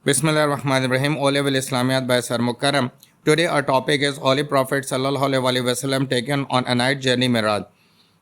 Bismillahirrahmanirrahim. All level Islamiyat by Sir Mukarram. Today our topic is Holy Prophet sallallahu alaihi wasallam taken on a night journey Miraj.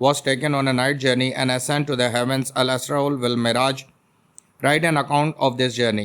was taken on a night journey and ascent to the heavens al-Asraul wal Miraj. Write an account of this journey.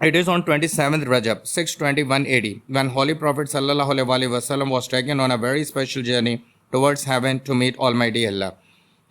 It is on 27th Rajab 621 AD when Holy Prophet sallallahu alaihi wasallam was taken on a very special journey towards heaven to meet Almighty Allah.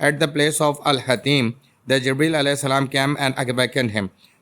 at the place of Al-Hatim, the Jibril alayhi salam came and awakened him.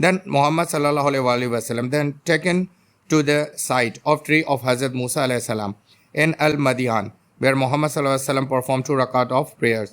Then Muhammad sallallahu alaihi wasallam then taken to the site of tree of Hazrat Musa alayhi salam in Al-Madian, where Muhammad sallallahu alaihi wasallam performed 2 rakat of prayers.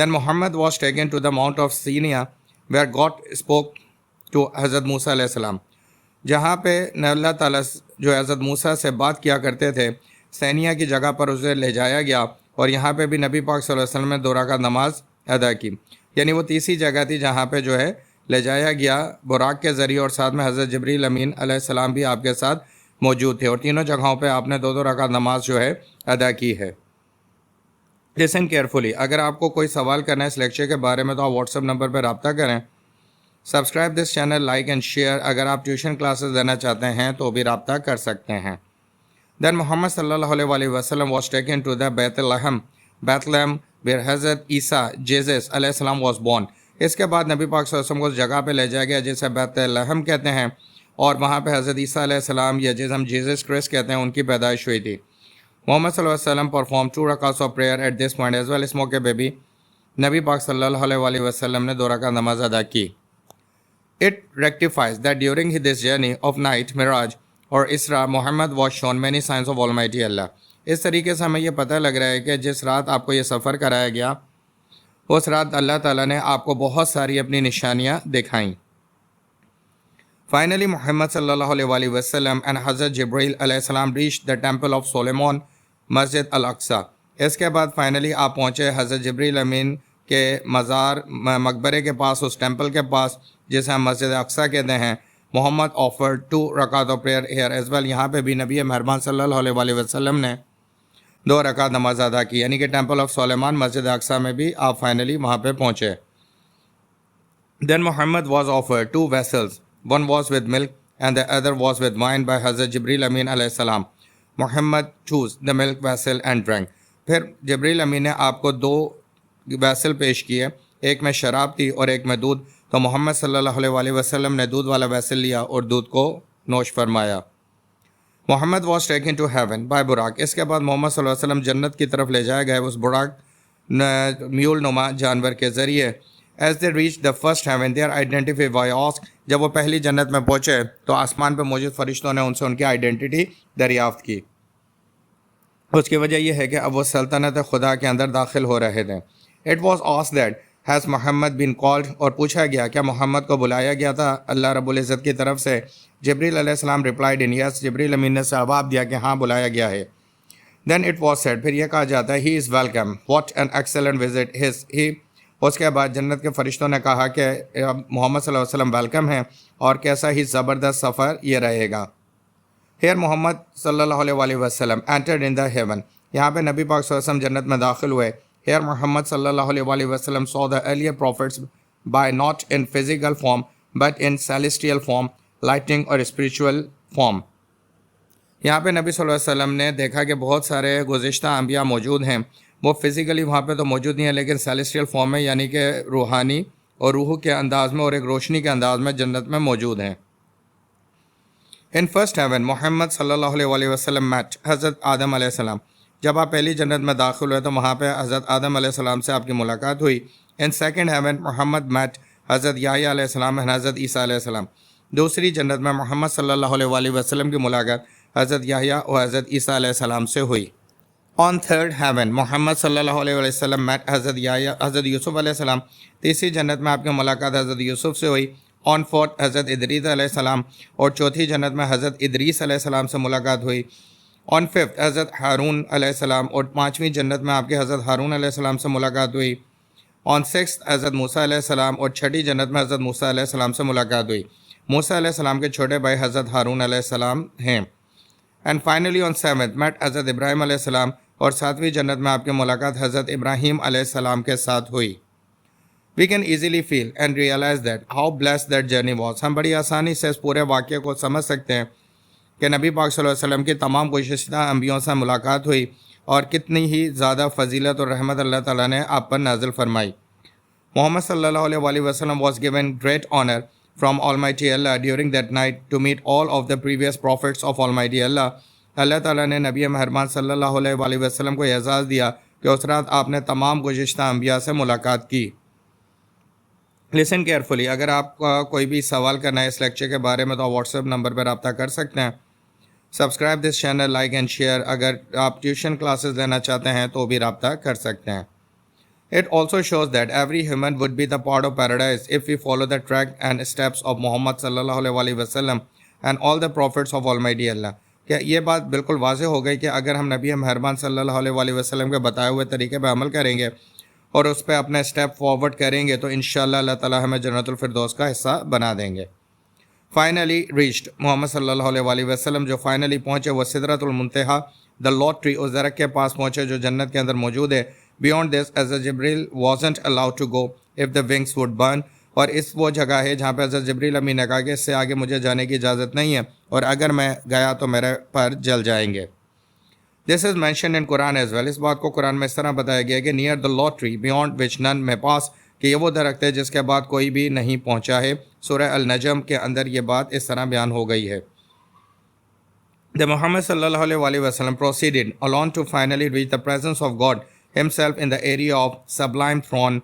Then Muhammad was taken to the Mount of Sinai where God spoke to حضرت موسیٰ علیہ السلام. جہاں پہ اللہ تعالیٰ جو حضرت موسیٰ سے بات کیا کرتے تھے، سینیا کی جگہ پر اسے لے جایا گیا، اور یہاں پہ بھی نبی پاک صلی اللہ علیہ وسلم نے 2 رکعت نماز ادا کی. یعنی وہ تیسری جگہ تھی جہاں پہ جو ہے لے جایا گیا براق کے ذریعے، اور ساتھ میں حضرت جبریل امین علیہ السلام بھی آپ کے ساتھ موجود تھے، اور تینوں جگہوں پہ آپ نے 2 رکعت نماز جو ہے ادا کی ہے. Listen carefully. اگر آپ کو کوئی سوال کرنا ہے اس لیکچر کے بارے میں تو آپ واٹس ایپ نمبر پہ رابطہ کریں. Subscribe this channel, like and share. اگر آپ ٹیوشن کلاسز لینا چاہتے ہیں تو بھی رابطہ کر سکتے ہیں. دین محمد صلی اللہ علیہ وسلم واز ٹیکن ٹو دا بیت لحم where حضرت عیسیٰ جیزس علیہ السلام واز بورن. اس کے بعد نبی پاک صلی اللہ علیہ وسلم کو اس جگہ پہ لے جایا گیا جسے بیت لحم کہتے ہیں، اور وہاں پہ حضرت عیسیٰ علیہ السلام یا جسے ہم جیزس کرسٹ کہتے ہیں ان کی پیدائش ہوئی تھی. محمد صلی اللہ علیہ وسلم پرفارم 2 رکعتس of prayer at this point as well. اس موقع پہ بھی نبی پاک صلی اللہ علیہ وسلم نے 2 رکعت نماز ادا کی. It rectifies that during this journey of night Miraj or Isra, Muhammad was shown many signs of Almighty Allah. اس طریقے سے ہمیں یہ پتہ لگ رہا ہے کہ جس رات آپ کو یہ سفر کرایا گیا اس رات اللہ تعالیٰ نے آپ کو بہت ساری اپنی نشانیاں دکھائیں. Finally, Muhammad sallallahu alaihi wasallam and Hazrat Jibreel alayhi salam reached the temple of Solomon, Masjid Al-Aqsa. اس کے بعد فائنلی آپ پہنچے حضرت جبریل امین کے مقبرے کے پاس، اس ٹیمپل کے پاس جسے ہم مسجد اقصی کہتے ہیں. محمد آفرڈ 2 رکعت of prayer here as well. یہاں پہ بھی نبی مہربان صلی اللہ علیہ وسلم نے 2 رکعت نماز ادا کی، یعنی کہ ٹیمپل آف سلیمان مسجد اقصی میں بھی آپ فائنلی وہاں پہ پہنچے. دین محمد was offered 2 vessels. One was with milk and the other was with wine by حضرت جبریل امین علیہ السلام. محمد chose the milk vessel and drank. پھر جبریل امین نے آپ کو 2 ویسل پیش کیے، ایک میں شراب تھی اور ایک میں دودھ. تو محمد صلی اللہ علیہ وسلم نے دودھ والا ویسل لیا اور دودھ کو نوش فرمایا. Muhammad was taken to heaven by Buraq. اس کے بعد محمد صلی اللہ علیہ وسلم جنت کی طرف لے جائے گئے اس براق میول نما جانور کے ذریعے. As they reached the first heaven, they are identified by asked. جب وہ پہلی جنت میں پہنچے تو آسمان پہ موجود فرشتوں نے ان سے ان کی آئیڈینٹی دریافت کی. اس کی وجہ یہ ہے کہ اب وہ سلطنت خدا کے اندر داخل ہو رہے تھے. It was asked that has Muhammad been called, اور پوچھا گیا کیا محمد کو بلایا گیا تھا اللہ رب العزت کی طرف سے. جبریل علیہ السلام replied in yes. جبریل امین نے جواب دیا کہ ہاں بلایا گیا ہے. Then it was said, پھر یہ کہا جاتا ہے he is welcome. What an excellent visit he. اس کے بعد جنت کے فرشتوں نے کہا کہ محمد صلی اللہ علیہ وسلم ویلکم ہیں، اور کیسا ہی زبردست سفر یہ رہے گا. Here محمد صلی اللہ علیہ وسلم entered in the heaven. یہاں پہ نبی پاک صلی اللہ علیہ وسلم جنت میں داخل ہوئے. Here محمد صلی اللہ علیہ وسلم saw the earlier prophets by not in physical form but in celestial form, lightning or spiritual form. یہاں پہ نبی صلی اللہ علیہ وسلم نے دیکھا کہ بہت سارے گزشتہ انبیاء موجود ہیں، وہ فزیکلی وہاں پہ تو موجود نہیں ہیں لیکن سیلیسٹیل فارم میں، یعنی کہ روحانی اور روح کے انداز میں اور ایک روشنی کے انداز میں جنت میں موجود ہیں. ان فرسٹ ہیون محمد صلی اللہ علیہ وسلم میٹ حضرت آدم علیہ السلام. جب آپ پہلی جنت میں داخل ہوئے تو وہاں پہ حضرت آدم علیہ السلام سے آپ کی ملاقات ہوئی. In second heaven Muhammad met Hazrat Yahya علیہ السلام اور حضرت عیسیٰ علیہ السلام. دوسری جنت میں محمد صلی اللہ علیہ وسلم کی ملاقات حضرت یحییٰ اور حضرت عیسیٰ علیہ السلام سے ہوئی. آن تھرڈ ہیون محمد صلی اللہ علیہ وسلم میٹ حضرت یحییٰ حضرت یوسف علیہ السلام. تیسری جنت میں آپ کی ملاقات حضرت یوسف سے ہوئی. آن فورتھ حضرت ادریس علیہ السلام، اور چوتھی جنت میں حضرت ادریس علیہ السلام سے ملاقات ہوئی. آن ففتھ حضرت ہارون علیہ السلام، اور پانچویں جنت میں آپ کے حضرت ہارون علیہ السلام سے ملاقات ہوئی. آن سکستھ حضرت موسیٰ علیہ السلام، اور چھٹی جنت میں حضرت موسیٰ علیہ السلام سے ملاقات ہوئی. موسیٰ علیہ السلام کے چھوٹے بھائی حضرت ہارون علیہ السلام ہیں. And finally on seventh met Hazrat Ibrahim علیہ السلام، اور ساتویں جنت میں آپ کی ملاقات حضرت ابراہیم علیہ السلام کے ساتھ ہوئی. We can easily feel and realize that how blessed that journey was. ہم بڑی آسانی سے اس پورے واقعے کو سمجھ سکتے ہیں کہ نبی پاک صلی اللہ علیہ وسلم کی تمام گزشتہ انبیاء سے ملاقات ہوئی اور کتنی ہی زیادہ فضیلت اور رحمت اللہ تعالیٰ نے آپ پر نازل فرمائی. محمد صلی اللہ علیہ وسلم was given great honor from Almighty Allah during that night to meet all of the previous prophets of Almighty Allah. اللہ تعالیٰ نے نبی مہربان صلی اللہ علیہ وسلم کو اعزاز دیا کہ اس رات آپ نے تمام گزشتہ انبیاء سے ملاقات کی. Listen carefully. اگر آپ کا کوئی بھی سوال کرنا ہے اس لیکچر کے بارے میں تو آپ واٹس ایپ نمبر پر رابطہ کر سکتے ہیں. Subscribe this channel, like and share. اگر آپ ٹیوشن کلاسز لینا چاہتے ہیں تو بھی رابطہ کر سکتے ہیں. It also shows that every human would be the part of paradise if we follow the track and steps of Muhammad sallallahu alaihi wasallam and all the prophets of Almighty Allah. کہ یہ بات بالکل واضح ہو گئی کہ اگر ہم نبی مہربان صلی اللہ علیہ وسلم کے بتائے ہوئے طریقے پہ عمل کریں گے اور اس پہ اپنے اسٹیپ فارورڈ کریں گے تو انشاءاللہ اللہ تعالی ہمیں جنت الفردوس کا حصہ بنا دیں گے. فائنلی ریچڈ محمد صلی اللہ علیہ وسلم جو فائنلی پہنچے وہ سدرۃ المنتہا دا لوٹ ٹری اس درخت کے پاس پہنچے جو جنت کے اندر موجود ہے. Beyond this as a Jibreel wasn't allowed to go if the wings would burn. اور اس وہ جگہ ہے جہاں پہ حضرت جبریل امین نے کہا کہ اس سے آگے مجھے جانے کی اجازت نہیں ہے اور اگر میں گیا تو میرے پر جل جائیں گے. This is mention in Quran as well. اس بات کو قرآن میں اس طرح بتایا گیا کہ نیئر دا لوٹ ٹری بیونڈ وچ نن میں پاس کہ یہ وہ درخت ہے جس کے بعد کوئی بھی نہیں پہنچا ہے. سورہ النجم کے اندر یہ بات اس طرح بیان ہو گئی ہے. The Muhammad sallallahu alaihi wasallam proceeded alone to finally reach the presence of God himself in the area of sublime throne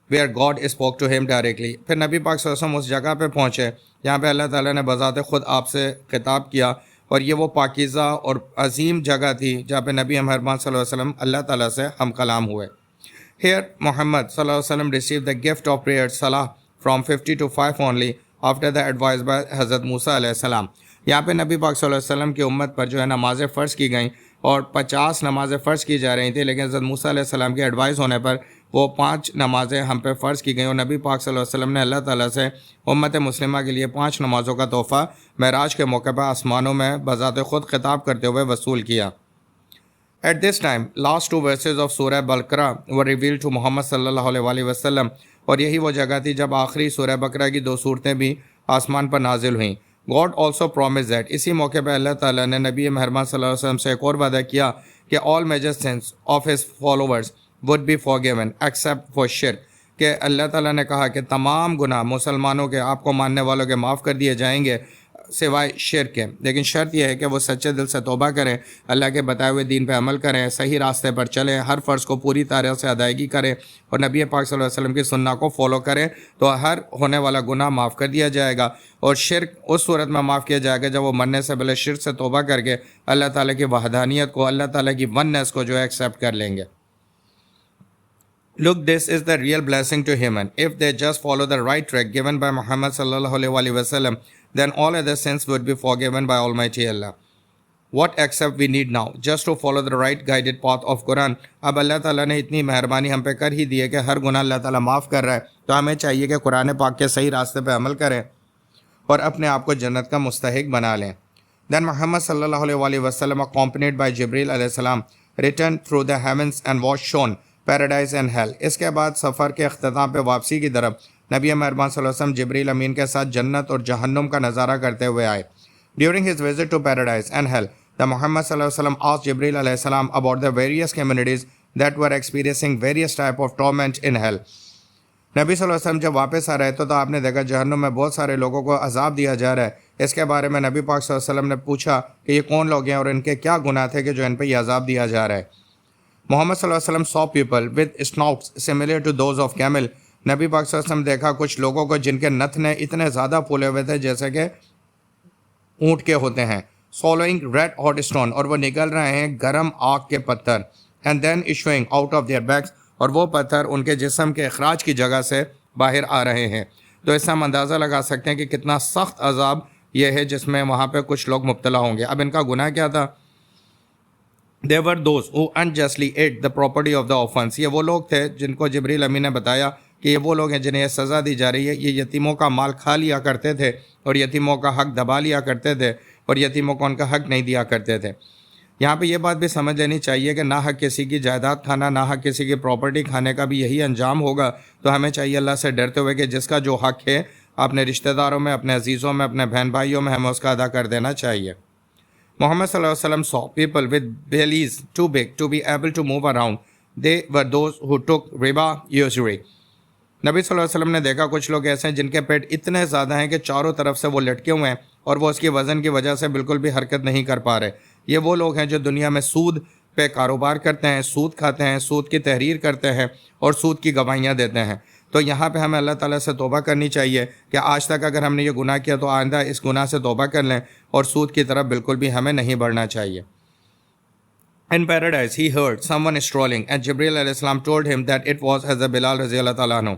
where God spoke to him directly. پھر نبی پاک صلی اللہ علیہ وسلم اس جگہ پہ پہنچے جہاں پہ اللہ تعالیٰ نے بذات خود آپ سے خطاب کیا اور یہ وہ پاکیزہ اور عظیم جگہ تھی جہاں پہ نبی مہربان صلی اللہ علیہ وسلم اللہ تعالیٰ سے ہم کلام ہوئے. Here Muhammad صلی اللہ علیہ وسلم received the gift of prayer salah from 50 to 5 only after the advice by حضرت موسیٰ علیہ السلام. یہاں پہ نبی پاک صلی اللہ علیہ وسلم کی امت پر جو ہے نمازیں فرض کی گئیں اور 50 نمازیں فرض کی جا رہی تھیں لیکن حضرت موسیٰ علیہ السلام کی ایڈوائز ہونے پر وہ 5 نمازیں ہم پہ فرض کی گئیں اور نبی پاک صلی اللہ علیہ وسلم نے اللہ تعالیٰ سے امت مسلمہ کے لیے 5 نمازوں کا تحفہ معراج کے موقع پر آسمانوں میں بذات خود خطاب کرتے ہوئے وصول کیا. At this time, last 2 verses of Surah Baqarah were revealed to Muhammad sallallahu alaihi wasallam. اور یہی وہ جگہ تھی جب آخری سورہ بقرہ کی 2 صورتیں بھی آسمان پر نازل ہوئیں. God also promised that اسی موقع پہ اللہ تعالیٰ نے نبی مہربان صلی اللہ علیہ وسلم سے ایک اور وعدہ کیا کہ all major sins of his followers would be forgiven except for shirk. کہ اللہ تعالیٰ نے کہا کہ تمام گناہ مسلمانوں کے آپ کو ماننے والوں کے معاف کر دیے جائیں گے سوائے شرک کے. لیکن شرط یہ ہے کہ وہ سچے دل سے توبہ کریں, اللہ کے بتائے ہوئے دین پہ عمل کریں, صحیح راستے پر چلیں, ہر فرض کو پوری طرح سے ادائیگی کریں اور نبی پاک صلی اللہ علیہ وسلم کی سنت کو فالو کریں تو ہر ہونے والا گناہ معاف کر دیا جائے گا. اور شرک اس صورت میں معاف کیا جائے گا جب وہ مرنے سے پہلے شرک سے توبہ کر کے اللہ تعالیٰ کی وحدانیت کو, اللہ تعالیٰ کی وننس کو جو ہے ایکسیپٹ کر لیں گے. Look, this is the real blessing to human. If they just follow the right track given by Muhammad sallallahu alaihi wasallam, then all other sins would be forgiven by Almighty Allah. What except we need now? Just to follow the right guided path of Quran. اب اللہ تعالیٰ نے اتنی مہربانی ہم پہ کر ہی دی ہے کہ ہر گناہ اللہ تعالیٰ معاف کر رہا ہے تو ہمیں چاہیے کہ قرآن پاک کے صحیح راستے پہ عمل کریں اور اپنے آپ کو جنت کا مستحق بنا لیں. Then Muhammad sallallahu alaihi wasallam accompanied by Jibril alayhi salam returned through the heavens and was shown paradise and hell. اس کے بعد سفر کے اختتام پہ واپسی کی طرف نبی مہربان صلی اللہ علیہ وسلم جبریل امین کے ساتھ جنت اور جہنم کا نظارہ کرتے ہوئے آئے. During his visit to paradise and hell the Muhammad صلی اللہ علیہ وسلم آسکڈ جبریل علیہ السلام about the various communities that were experiencing various type of torment in hell. نبی صلی اللہ علیہ وسلم جب واپس آ رہے تو آپ نے دیکھا جہنم میں بہت سارے لوگوں کو عذاب دیا جا رہا ہے. اس کے بارے میں نبی پاک صلی اللہ علیہ وسلم نے پوچھا کہ یہ کون لوگ ہیں اور ان کے کیا گناہ تھے کہ جو ان پہ یہ عذاب دیا جا رہا ہے. محمد صلی اللہ علیہ وسلم saw people with snouts similar to those of camel. نبی پاک صلی اللہ علیہ وسلم دیکھا کچھ لوگوں کو جن کے نتنے اتنے زیادہ پھولے ہوئے تھے جیسے کہ اونٹ کے ہوتے ہیں. swallowing red hot stone اور وہ نگل رہے ہیں گرم آگ کے پتھر. and then issuing out of their backs اور وہ پتھر ان کے جسم کے اخراج کی جگہ سے باہر آ رہے ہیں. تو اس سے ہم اندازہ لگا سکتے ہیں کہ کتنا سخت عذاب یہ ہے جس میں وہاں پہ کچھ لوگ مبتلا ہوں گے. اب ان کا گناہ کیا تھا؟ They were those who unjustly ate the property of the orphans. یہ وہ لوگ تھے جن کو جبریل امین نے بتایا کہ یہ وہ لوگ ہیں جنہیں یہ سزا دی جا رہی ہے. یہ یتیموں کا مال کھا لیا کرتے تھے اور یتیموں کا حق دبا لیا کرتے تھے اور یتیموں کو ان کا حق نہیں دیا کرتے تھے. یہاں پہ یہ بات بھی سمجھ لینی چاہیے کہ نہ حق کسی کی جائیداد کھانا, نہ حق کسی کی پراپرٹی کھانے کا بھی یہی انجام ہوگا. تو ہمیں چاہیے اللہ سے ڈرتے ہوئے کہ جس کا جو حق ہے اپنے رشتہ داروں میں, اپنے عزیزوں میں, اپنے بہن بھائیوں میں ہمیں اس کا ادا کر دینا چاہیے. Muhammad صلی اللہ علیہ وسلم saw people with bellies too big to be able to move around. They were those who took riba usury. نبی صلی اللہ علیہ وسلم نے دیکھا کچھ لوگ ایسے ہیں جن کے پیٹ اتنے زیادہ ہیں کہ چاروں طرف سے وہ لٹکے ہوئے ہیں اور وہ اس کی وزن کی وجہ سے بالکل بھی حرکت نہیں کر پا رہے. یہ وہ لوگ ہیں جو دنیا میں سود پہ کاروبار کرتے ہیں, سود کھاتے ہیں, سود کی تحریر کرتے ہیں اور سود کی گواہیاں دیتے ہیں. تو یہاں پہ ہمیں اللہ تعالیٰ سے توبہ کرنی چاہیے کہ آج تک اگر ہم نے یہ گناہ کیا تو آئندہ اس گناہ سے توبہ کر لیں اور سود کی طرف بالکل بھی ہمیں نہیں بڑھنا چاہیے. In paradise, he heard someone strolling, and Jibreel alayhi salam told him that it was Hazrat Bilal radhiyallahu ta'ala anhu.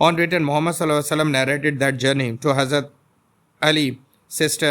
On return, Muhammad sallallahu alaihi wasallam narrated that journey to Hazrat Ali, sister